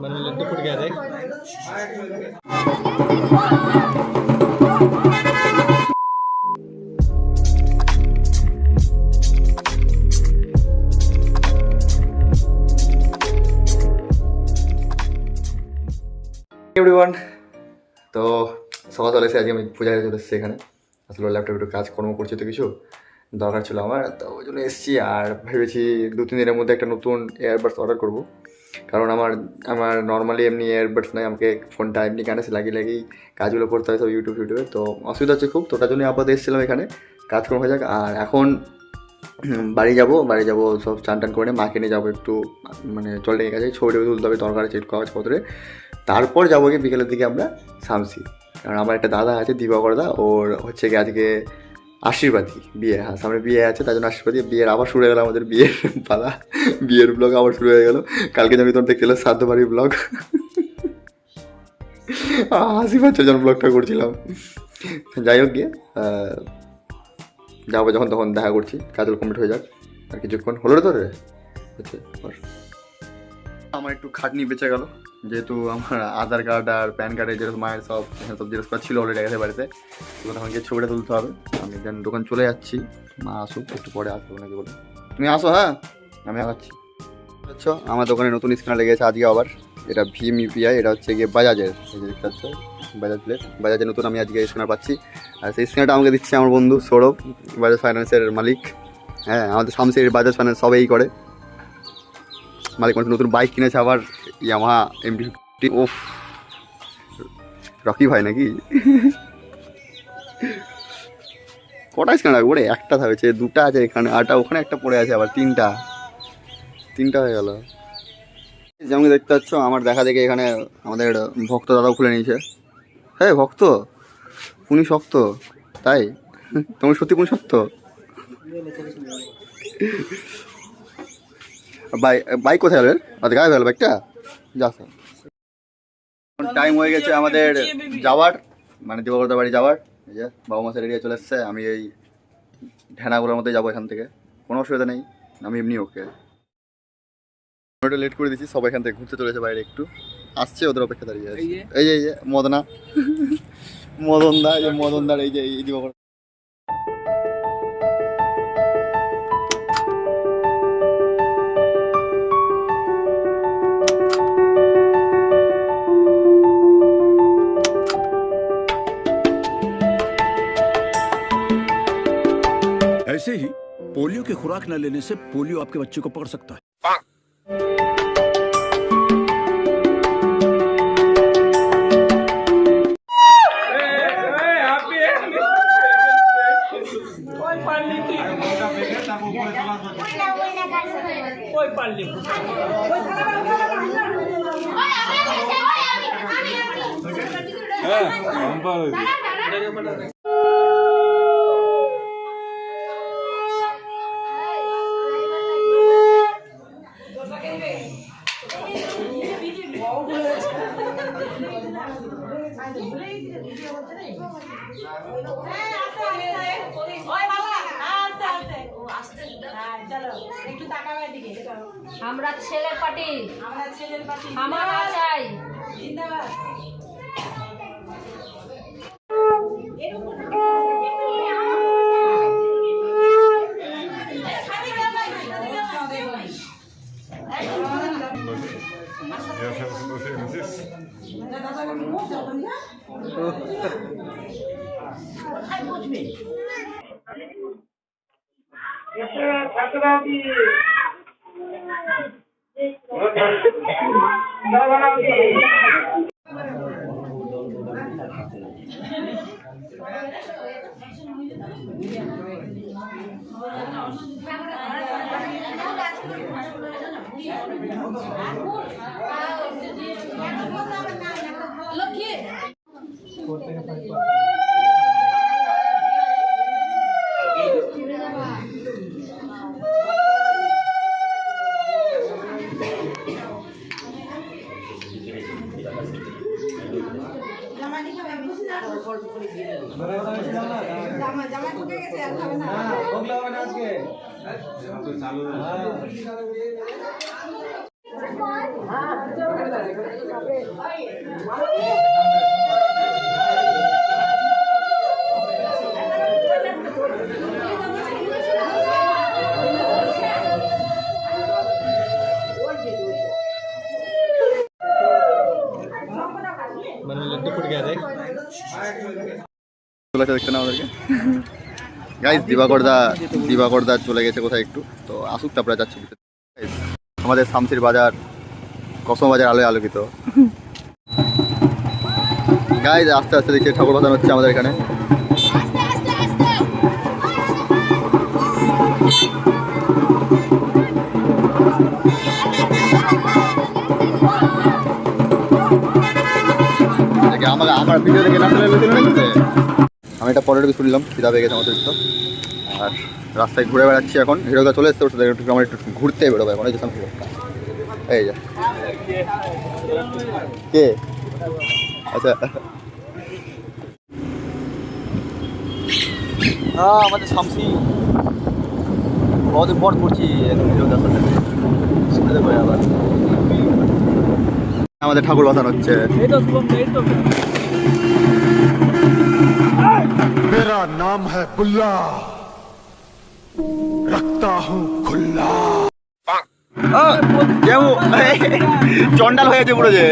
मन में लड्डू फूट गया देख। এভরিওয়ান, তো সকাল চলে এসে আজকে আমি পূজায় চলে এসেছি এখানে। আসলে ল্যাপটপে একটু কাজকর্ম করছি, তো কিছু দরকার ছিল আমার, তো ওই জন্য এসেছি। আর ভেবেছি 2-3 দিনের মধ্যে একটা নতুন এয়ারবাডস অর্ডার করব, কারণ আমার নর্মালি এমনি এয়ারবাডস নাই, আমাকে ফোনটা এমনি কানেক্ট লাগিয়েই কাজগুলো করতে হয় সব ইউটিউবে, তো অসুবিধা হচ্ছে খুব। তো ওটার জন্য আপাতত এসেছিলাম এখানে, কাজকর্ম হয়ে যাক। আর এখন বাড়ি যাবো সব চান টান করে মাকে নিয়ে যাবো একটু, মানে চলে গেছে ছবি তুলতে হবে দরকার আছে কাগজপত্রে। তারপর যাবো গিয়ে বিকেলের দিকে আমরা শামসি, কারণ আমার একটা দাদা আছে দিবাকরদা, ওর হচ্ছে গিয়ে আজকে আশীর্বাদী বিয়ে, হ্যাঁ সামনে বিয়ে আছে, তার জন্য আশীর্বাদী বিয়ের আবার শুরু হয়ে গেলো আমাদের বিয়ের পালা, বিয়ের ব্লগ আবার শুরু হয়ে গেল। কালকে আমি তোমার দেখতে এলাম শ্রাদ্ধ বাড়ির ব্লগ, হাসি পাচ্ছে যখন ব্লগটা করছিলাম। যাই হোক গিয়ে যাবো যখন তখন দেখা করছি, কাজগুলো কমপ্লিট হয়ে যাক। আর কিছুক্ষণ হলো রে তোর হচ্ছে আমার একটু খাটনি বেঁচে গেল, যেহেতু আমার আধার কার্ড আর প্যান কার্ডের যেরকম মায়ের সব জেরক্স করা ছিল অলরেডি গেছে বাড়িতে, তো তখন গিয়ে ছবিটা তুলতে হবে। আমি দেন দোকান চলে যাচ্ছি, মা আসুক একটু পরে আসবো নাকি বলে, তুমি আসো, হ্যাঁ আমি আগাচ্ছি। আচ্ছা, আমার দোকানে নতুন স্ক্যানার লেগেছে আজকে আবার, এটা ভীম ইউপিআই, এটা হচ্ছে গিয়ে বাজাজের, এই যে দেখতে পাচ্ছ বাজাজ প্লেট, বাজাজের নতুন আমি আজকে স্ক্যানার পাচ্ছি। আর সেই স্ক্যানারটা আমাকে দিচ্ছে আমার বন্ধু সৌরভ, বাজাজ ফাইন্যান্সের মালিক। হ্যাঁ, আমাদের শামসির বাজাজ ফাইন্যান্স সবেই করে মালিক। মানুষ নতুন বাইক কিনেছে আবার, ইয়ামাহা MT-50। ওফ, রকি ভাই নাকি? কটা স্ক্যানার রাখবো রে? একটা থাকছে, দুটা আছে এখানে, আরটা ওখানে একটা পড়ে আছে, আবার তিনটা হয়ে গেল। যেমন দেখতে পাচ্ছ আমার দেখা দেখে এখানে আমাদের ভক্ত দাদাও খুলে নিয়েছে। হ্যাঁ ভক্ত, উনি শক্ত তাই? তোমার সত্যি কোন শক্ত? বাইক কোথায় গেলেন? আচ্ছা গায়ে গেল বাইকটা, যা টাইম হয়ে গেছে আমাদের যাওয়ার, মানে দিবাকরদার বাড়ি যাওয়ার। এই যে বাবা মা রেডি চলে এসছে, আমি এই ঢেনাগুলোর মধ্যে যাবো এখান থেকে, কোনো অসুবিধা নেই, আমি এমনি ওকে। ওটা লেট করে দিচ্ছি, সবাই এখান থেকে ঘুরতে চলেছে বাইরে, একটু আসছে ওদের অপেক্ষা দাঁড়িয়ে আছে। এই যে মদনা মদনদার এই যে এই দিবাকর। ऐसे ही पोलियो की खुराक न लेने से पोलियो आपके बच्चे को पकड़ सकता है। আমরা ছেলের পার্টি, আমার চাই জিন্দাবাদ। জামা ঢুকে গেছে আর খাবে না, ভোগ লাগাবে না আজকে তো চালু। চলে আসে দেখতে না আমাদেরকে গাইজ। দিবাকরদা চলে গেছে কোথায় একটু, তো আসুক তারপরে যাচ্ছে। Guys, আমাদের শামসির বাজার কসম বাজার আলোয় আলোকিত। গাইজ আস্তে আস্তে দেখছি ঠাকুর বাজানো হচ্ছে আমাদের এখানে। আমার ভিডিও দেখে না আমি একটা পরের কিছু নিলাম, খিদা পেয়ে গেছে আমাদের তো। আর রাস্তায় ঘুরে বেড়াচ্ছি এখন। হিরোদা চলে এসছে, ওর সাথে একটু আমার একটু ঘুরতে বেরোবো এখন। এই যে সামনে এই যে কে আচ্ছা আমাদের শামসি বহুদিন পর করছি হিরোদার সাথে। আবার আমাদের ঠাকুর বাঁধানো হচ্ছে। मेरा नाम है बुल्ला, रखता हूँ खुल्ला। চন্ডাল হয়েছে পুরো যে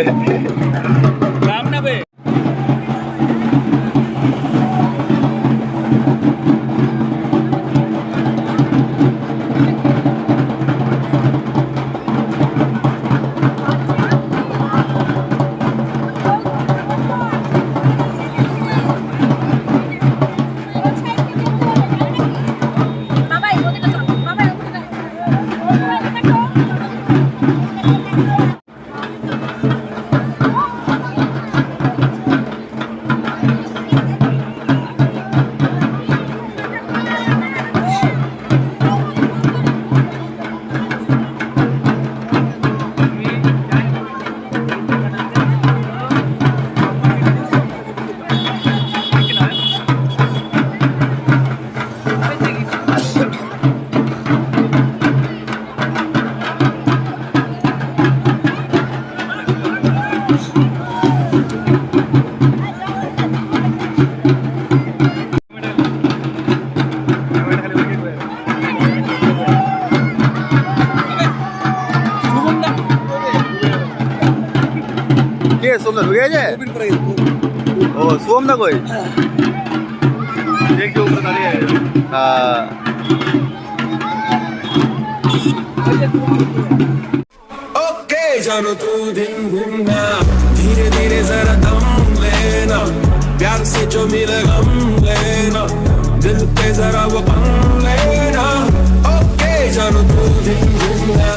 সোমদা ঢুকে গেছে। ও সোমদা কই দেখি উপরে দাঁড়িয়ে। ओके जानो तू दिन घूमना, धीरे धीरे जरा दम लेना, प्यार से जो मिले गम लेना, दिल पे जरा वो